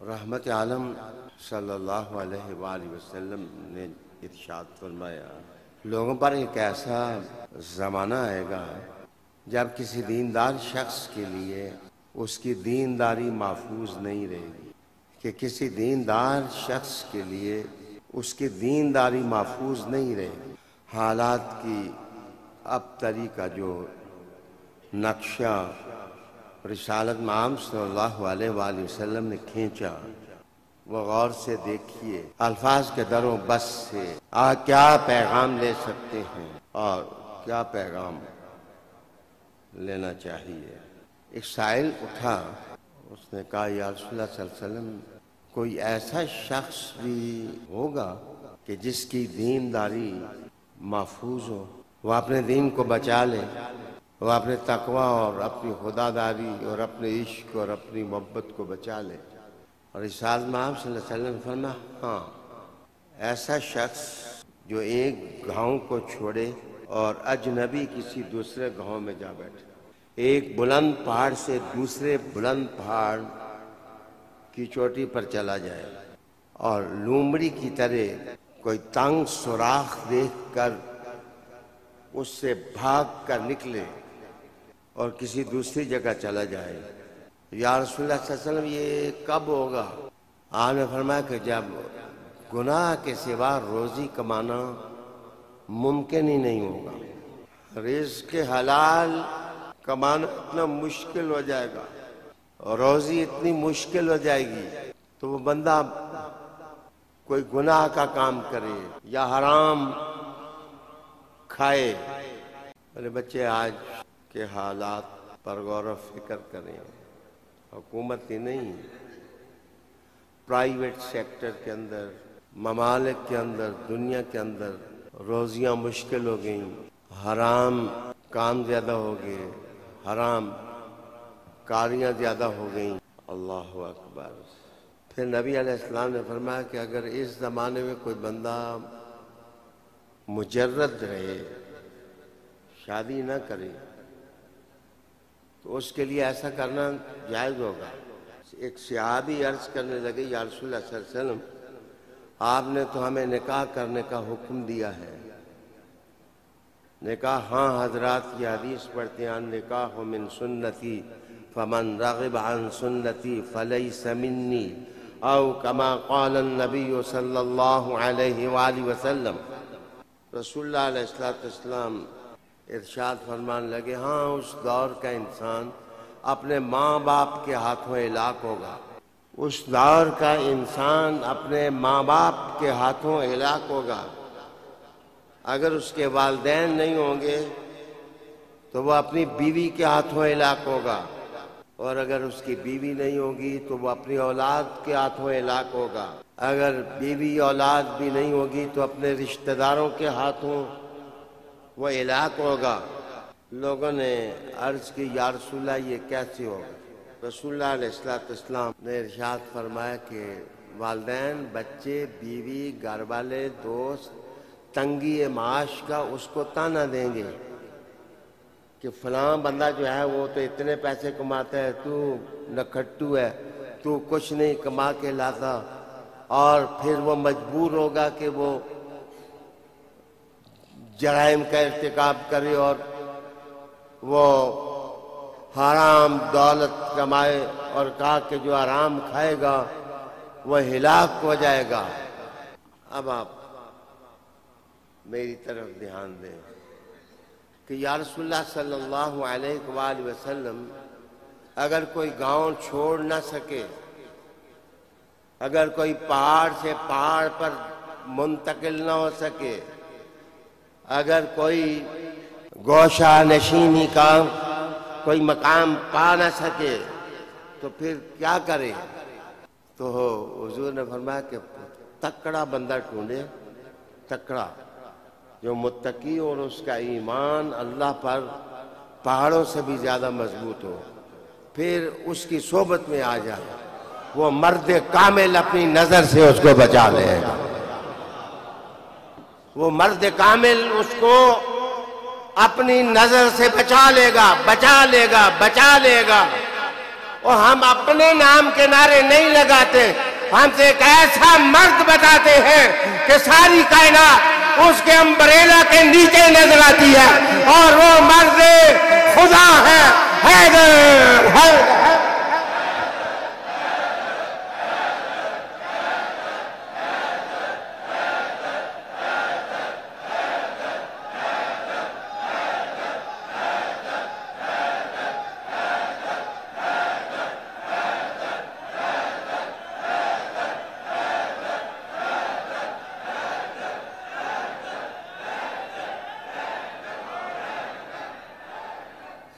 رحمت عالم صلی اللہ علیہ وآلہ وسلم نے ارشاد فرمایا، لوگوں پر ایک ایسا زمانہ آئے گا جب کسی دیندار شخص کے لیے اس کی دینداری محفوظ نہیں رہے گی، کہ کسی دیندار شخص کے لیے اس کی دینداری محفوظ نہیں رہے گی۔ حالات کی ابتری کا جو نقشہ رسالت مآب صلی اللہ علیہ وآلہ وسلم نے کھینچا وہ غور سے دیکھیے۔ الفاظ کے در و بس سے کیا پیغام لے سکتے ہیں اور کیا پیغام لینا چاہیے۔ ایک سائل اٹھا، اس نے کہا یا رسول اللہ صلی اللہ علیہ وسلم، کوئی ایسا شخص بھی ہوگا کہ جس کی دینداری محفوظ ہو، وہ اپنے دین کو بچا لے، وہ اپنے تقوی اور اپنی خداداری اور اپنے عشق اور اپنی محبت کو بچا لے؟ اور رسالت مآب صلی اللہ علیہ وسلم نے فرمایا، ہاں، ایسا شخص جو ایک گاؤں کو چھوڑے اور اجنبی کسی دوسرے گاؤں میں جا بیٹھے، ایک بلند پہاڑ سے دوسرے بلند پہاڑ کی چوٹی پر چلا جائے اور لومڑی کی طرح کوئی تنگ سوراخ دیکھ کر اس سے بھاگ کر نکلے اور کسی دوسری جگہ چلا جائے۔ یا رسول اللہ صلی اللہ علیہ وسلم، یہ کب ہوگا؟ آپ نے فرمایا کہ جب گناہ کے سوا روزی کمانا ممکن ہی نہیں ہوگا، رزق حلال کمانا اتنا مشکل ہو جائے گا اور روزی اتنی مشکل ہو جائے گی، تو وہ بندہ کوئی گناہ کا کام کرے یا حرام کھائے۔ میرے بچے آج کے حالات پر غور و فکر کریں، حکومت ہی نہیں، پرائیویٹ سیکٹر کے اندر، ممالک کے اندر، دنیا کے اندر روزیاں مشکل ہو گئیں، حرام کام زیادہ ہو گئے، حرام کاریاں زیادہ ہو گئیں۔ اللہ اکبر۔ پھر نبی علیہ السلام نے فرمایا کہ اگر اس زمانے میں کوئی بندہ مجرد رہے، شادی نہ کرے، تو اس کے لیے ایسا کرنا جائز ہوگا۔ ایک صحابی عرض کرنے لگے، یا رسول اللہ صلی اللہ علیہ وسلم، آپ نے تو ہمیں نکاح کرنے کا حکم دیا ہے۔ نے کہا ہاں حضرات، یہ حدیث پڑھتے ہیں، نکاح من سنتی فمن رغب عن سنتی فلیس منی، او کما قال النبی صلی اللہ علیہ وآلہ وسلم۔ رسول اللہ علیہ السلام ارشاد فرمان لگے، ہاں اس دور کا انسان اپنے ماں باپ کے ہاتھوں ہلاک ہوگا، اس دور کا انسان اپنے ماں باپ کے ہاتھوں ہلاک ہوگا۔ اگر اس کے والدین نہیں ہوں گے تو وہ اپنی بیوی کے ہاتھوں ہلاک ہوگا، اور اگر اس کی بیوی نہیں ہوگی تو وہ اپنی اولاد کے ہاتھوں ہلاک ہوگا، اگر بیوی اولاد بھی نہیں ہوگی تو اپنے رشتہ داروں کے ہاتھوں وہ ہلاک ہوگا۔ لوگوں نے عرض کی، یا رسول اللہ یہ کیسے ہوگا؟ رسول اللہ علیہ السلام نے ارشاد فرمایا کہ والدین، بچے، بیوی، گھر والے، دوست تنگی معاش کا اس کو تانا دیں گے کہ فلاں بندہ جو ہے وہ تو اتنے پیسے کماتا ہے، تو نکھٹو ہے، تو کچھ نہیں کما کے لاتا، اور پھر وہ مجبور ہوگا کہ وہ جرائم کا ارتکاب کرے اور وہ حرام دولت کمائے، اور کہا کہ جو حرام کھائے گا وہ ہلاک ہو جائے گا۔ اب آپ میری طرف دھیان دیں کہ یا رسول اللہ صلی اللہ علیہ وآلہ وسلم، اگر کوئی گاؤں چھوڑ نہ سکے، اگر کوئی پہاڑ سے پہاڑ پر منتقل نہ ہو سکے، اگر کوئی گوشہ نشینی کا کوئی مقام پا نہ سکے، تو پھر کیا کرے؟ تو حضور نے فرمایا کہ تکڑا بندہ ڈھونڈے، تکڑا جو متقی اور اس کا ایمان اللہ پر پہاڑوں سے بھی زیادہ مضبوط ہو، پھر اس کی صحبت میں آ جائے، وہ مرد کامل اپنی نظر سے اس کو بچا لے گا، وہ مرد کامل اس کو اپنی نظر سے بچا لے گا، بچا لے گا، بچا لے گا۔ اور ہم اپنے نام کے نعرے نہیں لگاتے، ہم سے ایک ایسا مرد بتاتے ہیں کہ ساری کائنات اس کے امبریلا کے نیچے نظر آتی ہے، اور وہ مرد